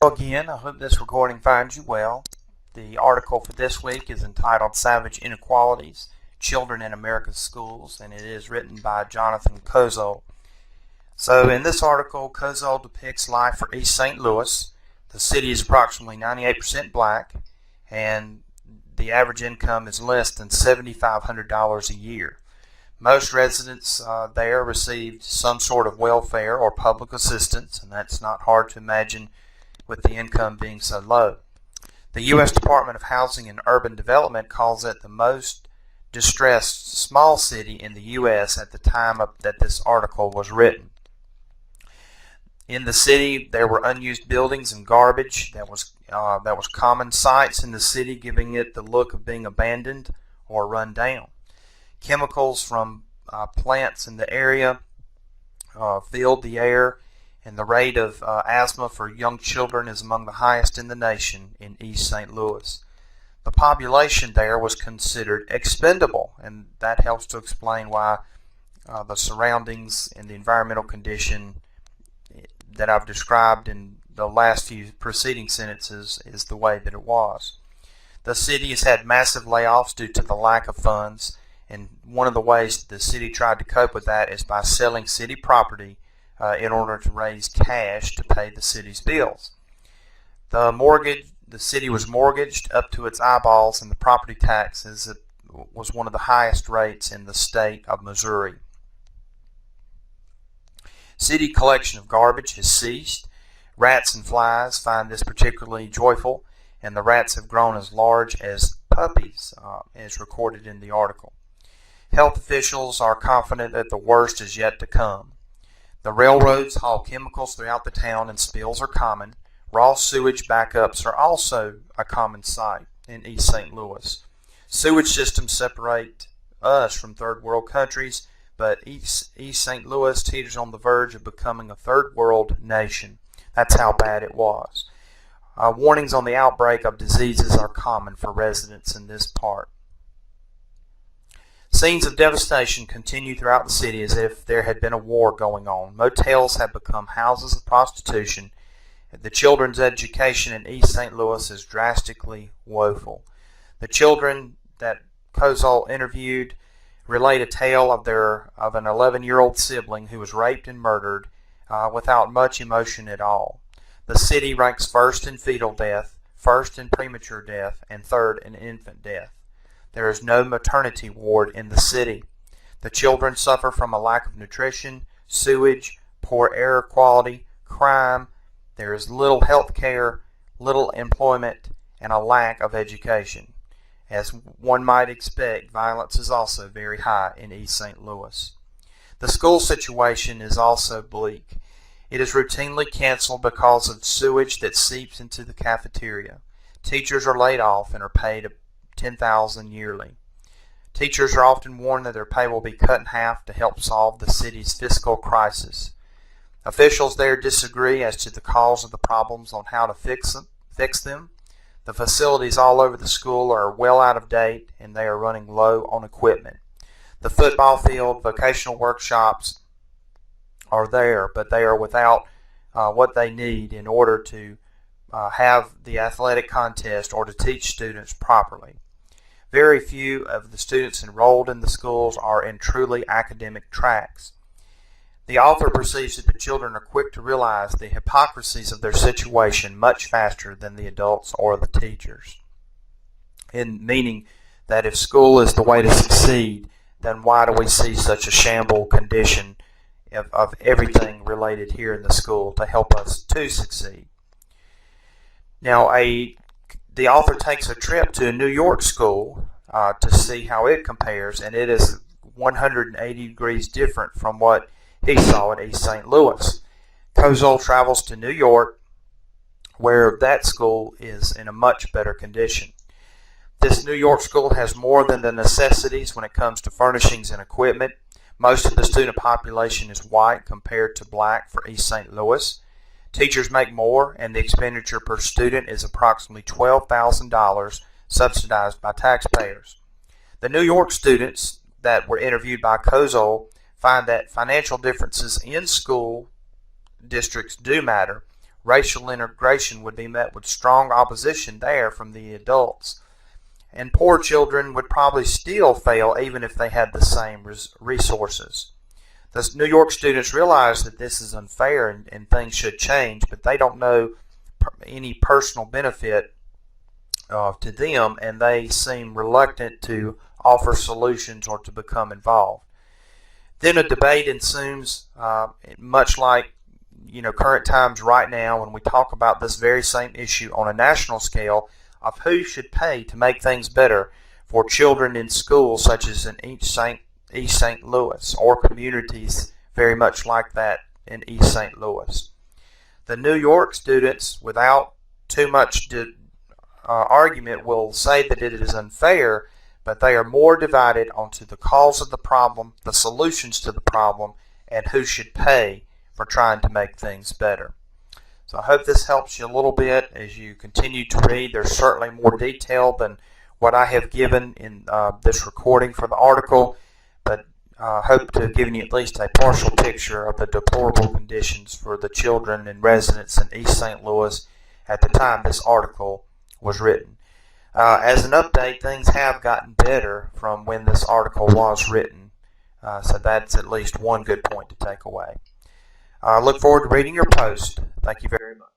Again, I hope this recording finds you well. The article for this week is entitled Savage Inequalities, Children in America's Schools, and it is written by Jonathan Kozol. So in this article, Kozol depicts life for East St. Louis. The city is approximately 98% black, and the average income is less than $7,500 a year. Most residents there received some sort of welfare or public assistance, and that's not hard to imagine with the income being so low. The U.S. Department of Housing and Urban Development calls it the most distressed small city in the U.S. at the time that this article was written. In the city, there were unused buildings and garbage that was common sights in the city, giving it the look of being abandoned or run down. Chemicals from plants in the area filled the air, and the rate of asthma for young children is among the highest in the nation in East St. Louis. The population there was considered expendable, and that helps to explain why the surroundings and the environmental condition that I've described in the last few preceding sentences is the way that it was. The city has had massive layoffs due to the lack of funds, and one of the ways the city tried to cope with that is by selling city property in order to raise cash to pay the city's bills. The city was mortgaged up to its eyeballs, and the property taxes was one of the highest rates in the state of Missouri. City collection of garbage has ceased. Rats and flies find this particularly joyful, and the rats have grown as large as puppies, as recorded in the article. Health officials are confident that the worst is yet to come. The railroads haul chemicals throughout the town, and spills are common. Raw sewage backups are also a common sight in East St. Louis. Sewage systems separate us from third world countries, but East St. Louis teeters on the verge of becoming a third world nation. That's how bad it was. Warnings on the outbreak of diseases are common for residents in this part. Scenes of devastation continue throughout the city as if there had been a war going on. Motels have become houses of prostitution. The children's education in East St. Louis is drastically woeful. The children that Kozol interviewed relate a tale of an 11-year-old sibling who was raped and murdered without much emotion at all. The city ranks first in fetal death, first in premature death, and third in infant death. There is no maternity ward in the city. The children suffer from a lack of nutrition, sewage, poor air quality, crime. There is little health care, little employment, and a lack of education. As one might expect, violence is also very high in East St. Louis. The school situation is also bleak. It is routinely canceled because of sewage that seeps into the cafeteria. Teachers are laid off and are paid $10,000 yearly. Teachers are often warned that their pay will be cut in half to help solve the city's fiscal crisis. Officials there disagree as to the cause of the problems on how to fix them. The facilities all over the school are well out of date, and they are running low on equipment. The football field, vocational workshops are there, but they are without what they need in order to have the athletic contest or to teach students properly. Very few of the students enrolled in the schools are in truly academic tracks. The author perceives that the children are quick to realize the hypocrisies of their situation much faster than the adults or the teachers. In meaning that if school is the way to succeed, then why do we see such a shamble condition of everything related here in the school to help us to succeed? Now, the author takes a trip to a New York school to see how it compares, and it is 180 degrees different from what he saw at East St. Louis. Kozol travels to New York, where that school is in a much better condition. This New York school has more than the necessities when it comes to furnishings and equipment. Most of the student population is white compared to black for East St. Louis. Teachers make more, and the expenditure per student is approximately $12,000, subsidized by taxpayers. The New York students that were interviewed by find that financial differences in school districts do matter. racial integration would be met with strong opposition there from the adults. And poor children would probably still fail even if they had the same resources. The New York students realize that this is unfair and things should change, but they don't know any personal benefit to them, and they seem reluctant to offer solutions or to become involved. Then a debate ensues, much like current times right now when we talk about this very same issue on a national scale, of who should pay to make things better for children in schools such as in East St. Louis, or communities very much like that in East St. Louis. The New York students, without too much argument, will say that it is unfair, but they are more divided onto the cause of the problem, the solutions to the problem, and who should pay for trying to make things better. So I hope this helps you a little bit as you continue to read. There's certainly more detail than what I have given in this recording for the article, but I hope to have given you at least a partial picture of the deplorable conditions for the children and residents in East St. Louis at the time this article was written. As an update, things have gotten better from when this article was written, so that's at least one good point to take away. I look forward to reading your post. Thank you very much.